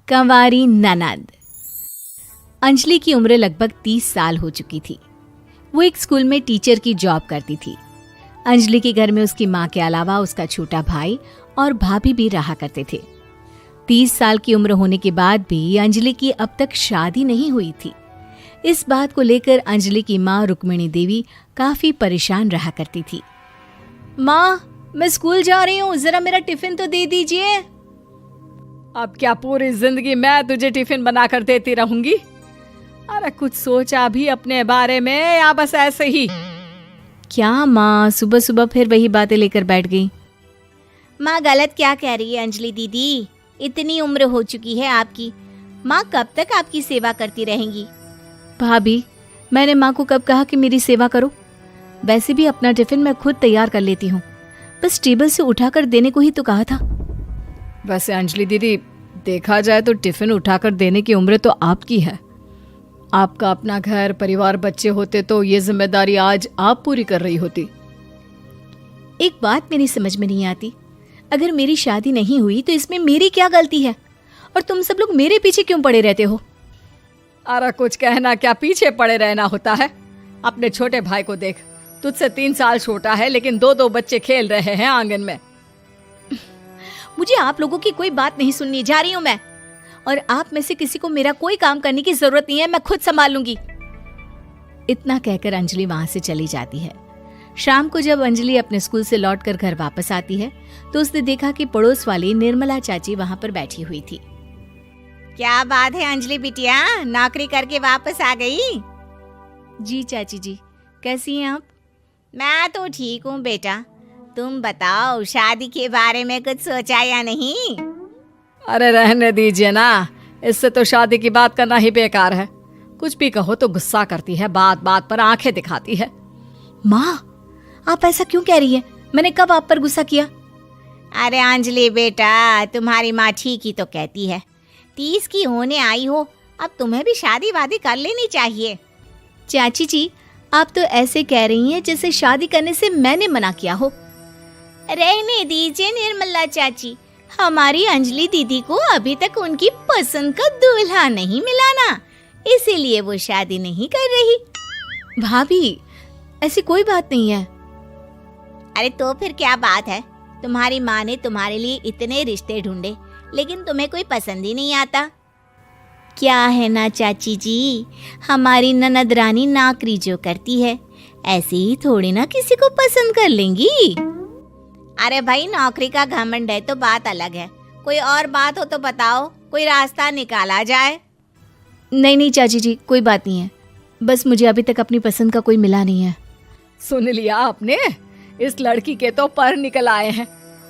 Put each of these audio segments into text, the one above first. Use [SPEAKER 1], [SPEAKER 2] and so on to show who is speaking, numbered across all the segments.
[SPEAKER 1] कंवारी ननद। अंजलि की उम्र लगभग 30 साल हो चुकी थी। वो एक स्कूल में टीचर की जॉब करती थी। अंजलि के घर में उसकी माँ के अलावा उसका छोटा भाई और भाभी भी रहा करते थे। 30 साल की उम्र होने के बाद भी अंजलि की अब तक शादी नहीं हुई थी। इस बात को लेकर अंजलि की माँ रुक्मिणी देवी काफी परेशान रहा करती थी। माँ, मैं स्कूल जा रही हूँ, जरा मेरा टिफिन तो दे दीजिए।
[SPEAKER 2] अब क्या पूरी जिंदगी मैं तुझे टिफिन बनाकर देती रहूंगी? अरे कुछ सोचा भी अपने बारे में या बस ऐसे ही?
[SPEAKER 1] क्या माँ, सुबह सुबह फिर वही बातें लेकर बैठ गई।
[SPEAKER 3] माँ गलत क्या कह रही है अंजलि दीदी? इतनी उम्र हो चुकी है आपकी, माँ कब तक आपकी सेवा करती रहेंगी?
[SPEAKER 1] भाभी, मैंने माँ को कब कहा कि मेरी सेवा करो? वैसे भी अपना टिफिन मैं खुद तैयार कर लेती हूँ, बस टेबल से उठाकर देने को ही तो कहा था।
[SPEAKER 2] वैसे अंजलि दीदी, देखा जाए तो टिफिन उठाकर देने की उम्र तो आपकी है। आपका अपना घर परिवार बच्चे होते तो ये जिम्मेदारी आज आप पूरी कर रही होती।
[SPEAKER 1] एक बात मेरी समझ में नहीं आती, अगर मेरी शादी नहीं हुई तो इसमें मेरी क्या गलती है और तुम सब लोग मेरे पीछे क्यों पड़े रहते हो?
[SPEAKER 2] अरे कुछ कहना क्या पीछे पड़े रहना होता है? अपने छोटे भाई को देख, तुझसे 3 साल छोटा है लेकिन 2 बच्चे खेल रहे हैं आंगन में।
[SPEAKER 1] मुझे आप लोगों की कोई बात नहीं सुननी, जा रही हूँ मैं। और आप में से किसी को मेरा कोई काम करने की जरूरत नहीं है, मैं खुद संभाल लूंगी। इतना कहकर अंजलि वहां से चली जाती है। शाम को जब अंजलि अपने स्कूल से लौटकर घर वापस आती है तो उसने देखा कि पड़ोस वाली निर्मला चाची वहां पर बैठी हुई थी।
[SPEAKER 3] क्या बात है अंजलि बिटिया, नौकरी करके वापस आ गई?
[SPEAKER 1] जी चाची जी, कैसी हैं आप?
[SPEAKER 3] मैं तो ठीक हूँ बेटा, तुम बताओ शादी के बारे में कुछ सोचा या नहीं?
[SPEAKER 2] अरे रहने दीजिए ना, इससे तो शादी की बात करना ही बेकार है। कुछ भी कहो तो गुस्सा करती है, बात बात पर आंखें दिखाती है।
[SPEAKER 1] माँ, आप ऐसा क्यों कह रही हैं? मैंने कब आप पर गुस्सा किया?
[SPEAKER 3] अरे अंजलि बेटा, तुम्हारी माँ ठीक ही तो कहती है। 30 की होने आई हो, अब तुम्हें भी शादी वादी कर लेनी चाहिए।
[SPEAKER 1] चाची जी, आप तो ऐसे कह रही हैं जैसे शादी करने से मैंने मना किया हो।
[SPEAKER 3] रहने दीजिए निर्मला चाची, हमारी अंजलि दीदी को अभी तक उनकी पसंद का दूल्हा नहीं मिला ना, इसीलिए वो शादी नहीं कर रही।
[SPEAKER 1] भाभी, ऐसी कोई बात नहीं है।
[SPEAKER 3] अरे तो फिर क्या बात है? तुम्हारी माँ ने तुम्हारे लिए इतने रिश्ते ढूंढे लेकिन तुम्हें कोई पसंद ही नहीं आता। क्या है ना चाची जी, हमारी ननद रानी नौकरी जो करती है ऐसे ही थोड़ी ना किसी को पसंद कर लेंगी। अरे भाई, नौकरी का घमंड है तो बात अलग है, कोई और बात हो तो बताओ, कोई रास्ता निकाला जाए।
[SPEAKER 1] नहीं चाची जी, कोई बात नहीं है, बस मुझे अभी तक अपनी पसंद का कोई मिला नहीं है।
[SPEAKER 2] सुन लिया आपने? इस लड़की के तो पर निकल आए हैं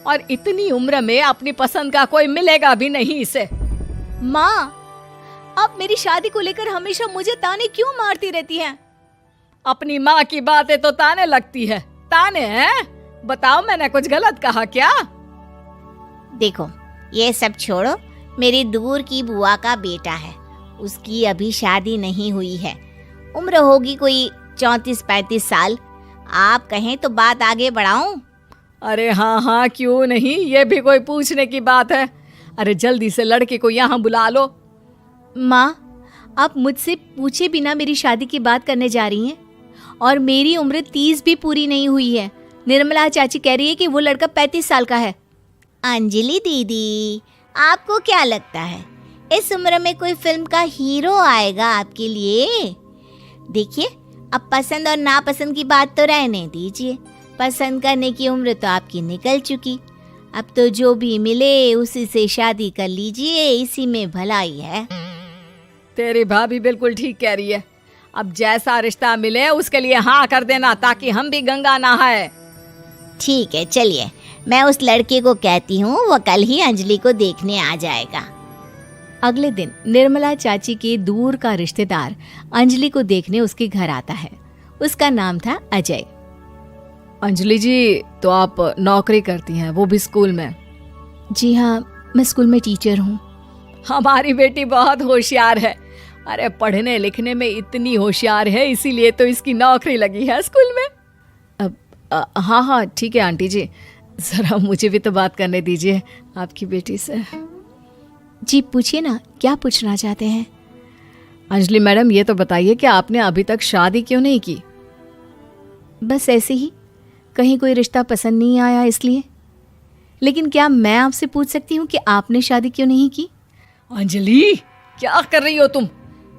[SPEAKER 2] और इतनी उम्र में अपनी पसंद का कोई मिलेगा भी नहीं इसे।
[SPEAKER 1] माँ, आप मेरी शादी को लेकर हमेशा मुझे ताने क्यों मारती रहती हैं?
[SPEAKER 2] अपनी माँ की बातें तो ताने लगती है। ताने हैं? बताओ, मैंने कुछ गलत कहा क्या?
[SPEAKER 3] देखो, ये सब छोड़ो, मेरी दूर की बुआ का बेटा है, उसकी अभी शादी नहीं हुई है, उम्र होगी कोई 34-35 साल। आप कहें तो बात आगे बढ़ाऊं?
[SPEAKER 2] अरे हाँ हाँ, क्यों नहीं, ये भी कोई पूछने की बात है। अरे जल्दी से लड़के को यहाँ बुला लो।
[SPEAKER 1] माँ, आप मुझसे पूछे बिना मेरी शादी की बात करने जा रही हैं और मेरी उम्र 30 भी पूरी नहीं हुई है। निर्मला चाची कह रही है कि वो लड़का 35 साल का है।
[SPEAKER 3] अंजलि दीदी, आपको क्या लगता है इस उम्र में कोई फिल्म का हीरो आएगा आपके लिए? देखिए, अब पसंद और नापसंद की बात तो रहने दीजिए, पसंद करने की उम्र तो आपकी निकल चुकी। अब तो जो भी मिले उसी से शादी कर लीजिए, इसी में भलाई है।
[SPEAKER 2] तेरी भाभी बिल्कुल ठीक कह रही है। अब जैसा रिश्ता मिले उसके लिए हाँ कर देना, ताकि हम भी गंगा नहाए।
[SPEAKER 3] ठीक है, चलिए मैं उस लड़के को कहती हूँ, वो कल ही अंजलि को देखने आ जाएगा।
[SPEAKER 1] अगले दिन निर्मला चाची के दूर का रिश्तेदार अंजलि को देखने उसके घर आता है। उसका नाम था अजय।
[SPEAKER 2] अंजलि जी, तो आप नौकरी करती हैं, वो भी स्कूल में?
[SPEAKER 1] जी हाँ, मैं स्कूल में टीचर हूँ।
[SPEAKER 2] हमारी बेटी बहुत होशियार है। अरे पढ़ने लिखने में इतनी होशियार है, इसीलिए तो इसकी नौकरी लगी है स्कूल में।
[SPEAKER 1] हाँ हाँ ठीक है आंटी जी, ज़रा मुझे भी तो बात करने दीजिए आपकी बेटी से। जी पूछिए ना, क्या पूछना चाहते हैं?
[SPEAKER 2] अंजलि मैडम, ये तो बताइए कि आपने अभी तक शादी क्यों नहीं की?
[SPEAKER 1] बस ऐसे ही, कहीं कोई रिश्ता पसंद नहीं आया इसलिए। लेकिन क्या मैं आपसे पूछ सकती हूँ कि आपने शादी क्यों नहीं की?
[SPEAKER 2] अंजलि, क्या कर रही हो तुम?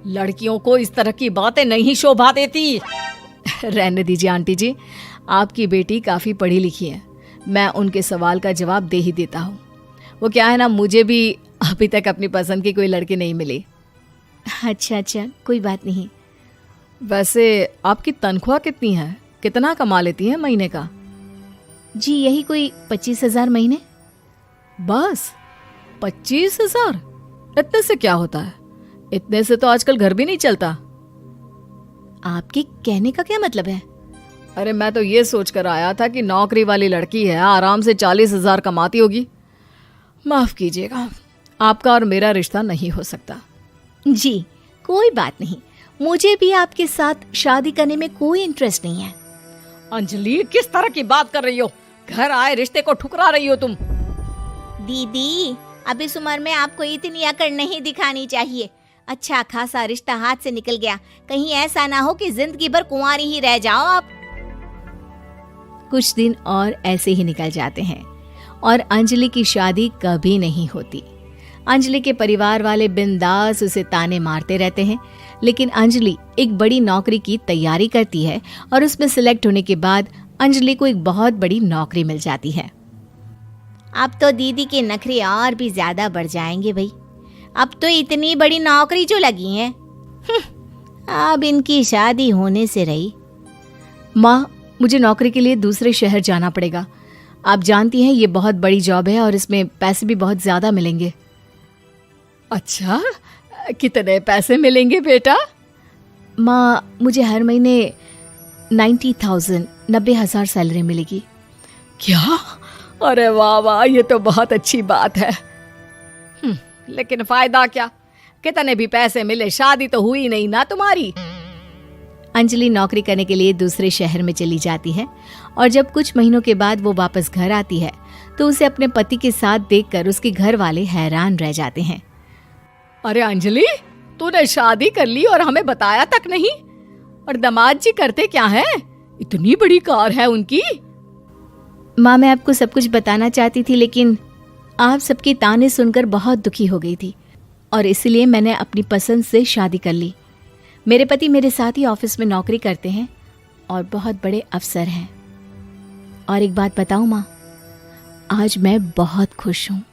[SPEAKER 2] लड़कियों को इस तरह की बातें नहीं शोभा देती। रहने दीजिए आंटी जी, आपकी बेटी काफ़ी पढ़ी लिखी है, मैं उनके सवाल का जवाब दे ही देता हूँ। वो क्या है ना, मुझे भी अभी तक अपनी पसंद की कोई लड़की नहीं मिली।
[SPEAKER 1] अच्छा, कोई बात नहीं।
[SPEAKER 2] वैसे आपकी तनख्वाह कितनी है? कितना कमा लेती हैं महीने का?
[SPEAKER 1] जी यही कोई 25,000 महीने।
[SPEAKER 2] बस 25,000? इतने से क्या होता है? इतने से तो आजकल घर भी नहीं चलता।
[SPEAKER 1] आपके कहने का क्या मतलब है?
[SPEAKER 2] अरे मैं तो ये सोच कर आया था कि नौकरी वाली लड़की है, आराम से 40,000 कमाती होगी। माफ कीजिएगा, आपका और मेरा रिश्ता नहीं हो सकता।
[SPEAKER 1] जी कोई बात नहीं, मुझे भी आपके साथ शादी करने में कोई इंटरेस्ट नहीं है।
[SPEAKER 2] अंजलि, किस तरह की बात कर रही हो? घर आए रिश्ते को ठुकरा रही हो तुम।
[SPEAKER 3] दीदी, अब इस उम्र में आपको इतनी अकड़ नहीं दिखानी चाहिए। अच्छा खासा रिश्ता हाथ से निकल गया, कहीं ऐसा ना हो कि जिंदगी भर कुंवारी ही रह जाओ आप।
[SPEAKER 1] कुछ दिन और ऐसे ही निकल जाते हैं और अंजलि की शादी कभी नहीं होती। अंजलि के परिवार वाले बिंदास उसे ताने मारते रहते हैं, लेकिन अंजलि एक बड़ी नौकरी की तैयारी करती है और उसमें सिलेक्ट होने के बाद अंजलि को एक बहुत बड़ी नौकरी मिल जाती है।
[SPEAKER 3] अब तो दीदी के नखरे और भी ज्यादा बढ़ जाएंगे भाई। अब तो इतनी बड़ी नौकरी जो लगी है, अब इनकी शादी होने से रही।
[SPEAKER 1] माँ, मुझे नौकरी के लिए दूसरे शहर जाना पड़ेगा। आप जानती हैं ये बहुत बड़ी जॉब है और इसमें पैसे भी बहुत ज्यादा मिलेंगे।
[SPEAKER 2] अच्छा, कितने पैसे मिलेंगे बेटा?
[SPEAKER 1] माँ, मुझे हर महीने 90,000 सैलरी मिलेगी।
[SPEAKER 2] क्या? अरे वाह वाह, ये तो बहुत अच्छी बात है। लेकिन फायदा क्या? कितने भी पैसे मिले, शादी तो हुई नहीं ना तुम्हारी।
[SPEAKER 1] अंजलि नौकरी करने के लिए दूसरे शहर में चली जाती है और जब कुछ महीनों के बाद वो वापस घर आती है तो उसे अपने पति के साथ देखकर उसके घर वाले हैरान रह जाते हैं।
[SPEAKER 2] अरे अंजलि, तूने शादी कर ली और हमें बताया तक नहीं। और दामाद जी करते क्या हैं? इतनी बड़ी कार है उनकी।
[SPEAKER 1] माँ, मैं आपको सब कुछ बताना चाहती थी, लेकिन आप सबके ताने सुनकर बहुत दुखी हो गई थी और इसलिए मैंने अपनी पसंद से शादी कर ली। मेरे पति मेरे साथ ही ऑफिस में नौकरी करते हैं और बहुत बड़े अफसर हैं। और एक बात बताऊं माँ, आज मैं बहुत खुश हूँ।